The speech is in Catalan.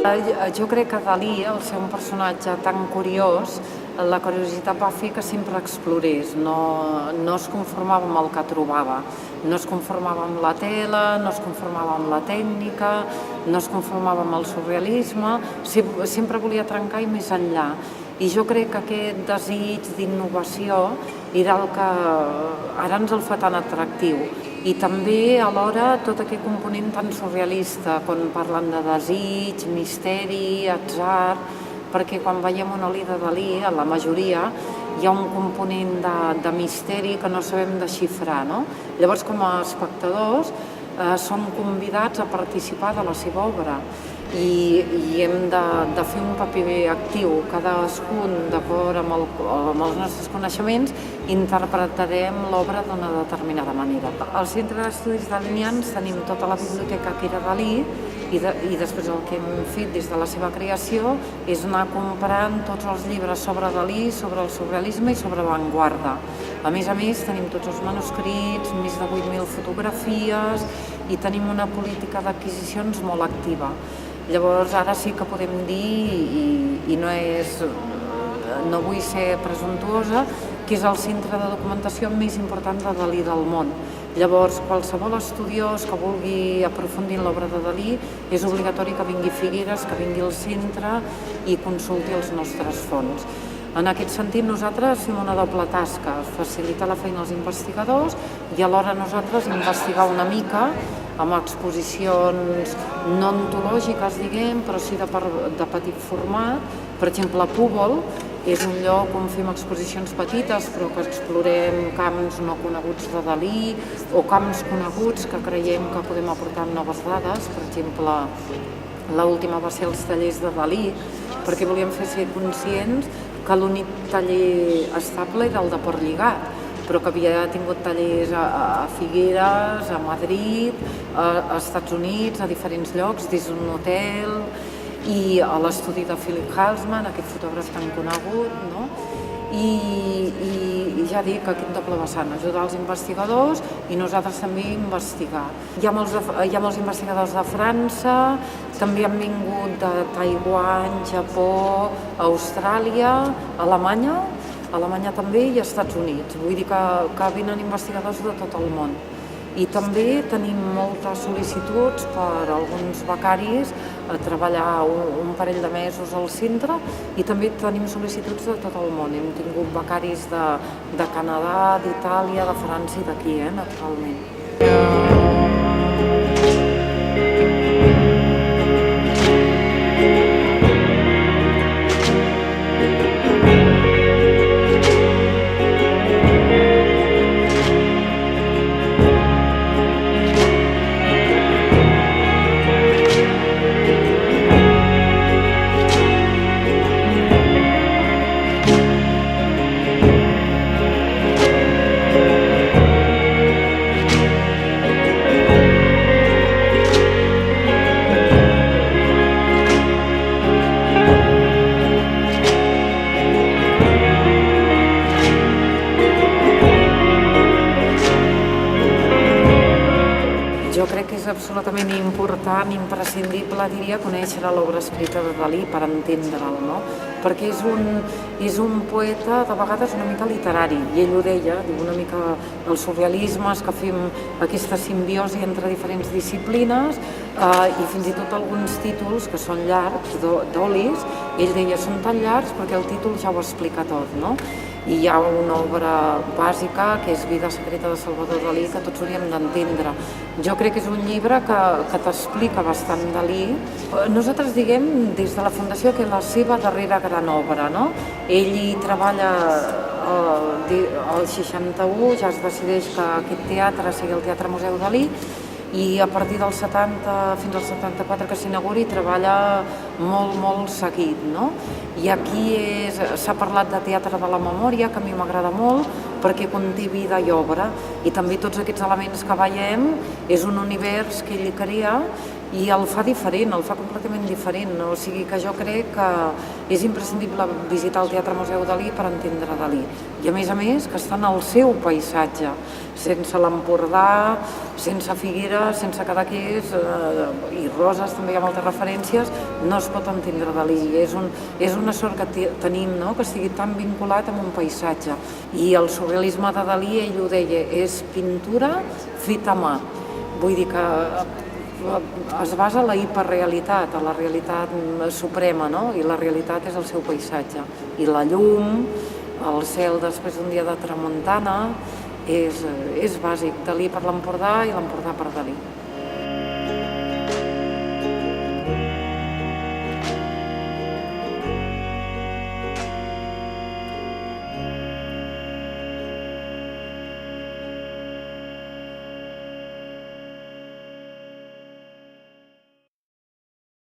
Jo crec que Dalí, al ser un personatge tan curiós, la curiositat va fer que sempre explorés, no es conformava amb el que trobava, no es conformava amb la tela, no es conformava amb la tècnica, no es conformava amb el surrealisme, sempre volia trencar i més enllà. I jo crec que aquest desig d'innovació era el que ara ens el fa tan atractiu. I també alhora tot aquest component tan surrealista, quan parlen de desig, misteri, atzar, perquè quan veiem un oli de Dalí, a la majoria, hi ha un component de misteri que no sabem desxifrar, no? Llavors, com a espectadors, som convidats a participar de la seva obra i hem de fer un paper actiu. Cadascun, d'acord amb els nostres coneixements, interpretarem l'obra d'una determinada manera. Al Centre d'Estudis Dalinians tenim tota la biblioteca que era Dalí i després el que hem fet des de la seva creació és anar comprant tots els llibres sobre Dalí, sobre el surrealisme i sobre avantguarda. A més, tenim tots els manuscrits, més de 8.000 fotografies i tenim una política d'adquisicions molt activa. Llavors, ara sí que podem dir, i no vull ser presumptuosa, que és el centre de documentació més important de Dalí del món. Llavors, qualsevol estudiós que vulgui aprofundir en l'obra de Dalí és obligatori que vingui a Figueres, que vingui al centre i consulti els nostres fons. En aquest sentit, nosaltres fem una doble tasca, facilitar la feina als investigadors i alhora nosaltres investigar una mica amb exposicions no ontològiques, diguem, però sí de petit format. Per exemple, Púbol és un lloc on fem exposicions petites però que explorem camps no coneguts de Dalí o camps coneguts que creiem que podem aportar noves dades. Per exemple, l'última va ser els tallers de Dalí, perquè volíem ser conscients que l'únic taller estable era el de Portlligat, però que havia tingut tallers a Figueres, a Madrid, a Estats Units, a diferents llocs, des d'un hotel i a l'estudi de Philip Halsman, aquest fotògraf tan conegut, no? I ja dic, aquest doble vessant, ajudar els investigadors i nosaltres també investigar. Hi ha molts investigadors de França, també han vingut de Taiwan, Japó, Austràlia, Alemanya també i Estats Units. Vull dir que venen investigadors de tot el món. I també tenim moltes sol·licituds per alguns becaris a treballar un parell de mesos al centre i també tenim sol·licituds de tot el món. Hem tingut becaris de Canadà, d'Itàlia, de França i d'aquí, naturalment. Jo crec que és absolutament important, imprescindible, diria, conèixer l'obra escrita de Dalí per entendre'l, no? Perquè és un poeta de vegades una mica literari, i ell ho deia, diu una mica el surrealisme, és que fem aquesta simbiosi entre diferents disciplines i fins i tot alguns títols que són llargs, d'olis, ell deia són tan llargs perquè el títol ja ho explica tot, no? I hi ha una obra bàsica que és Vida secreta de Salvador Dalí que tots hauríem d'entendre. Jo crec que és un llibre que t'explica bastant Dalí. Nosaltres diguem des de la Fundació que és la seva darrera gran obra, no? Ell hi treballa al 61, ja es decideix que aquest teatre sigui el Teatre Museu Dalí i a partir del 70 fins al 74 que s'inauguri treballa molt seguit, no? I aquí s'ha parlat de teatre de la memòria, que a mi m'agrada molt, perquè conté vida i obra, i també tots aquests elements que veiem és un univers que ell crea i el fa diferent, el fa completament diferent. O sigui que jo crec que és imprescindible visitar el Teatre Museu Dalí per entendre Dalí. I a més, que està en el seu paisatge, sense l'Empordà, sense Figueres, sense Cadaqués, i Roses també hi ha moltes referències, no es pot entendre Dalí. És una sort que tenim, no?, que estigui tan vinculat amb un paisatge. I el surrealisme de Dalí, ell ho deia, és pintura feta a mà. Vull dir que es basa en la hiperrealitat, a la realitat suprema, no? I la realitat és el seu paisatge. I la llum, el cel després d'un dia de tramuntana, és bàsic. Dalí per l'Empordà i l'Empordà per Dalí.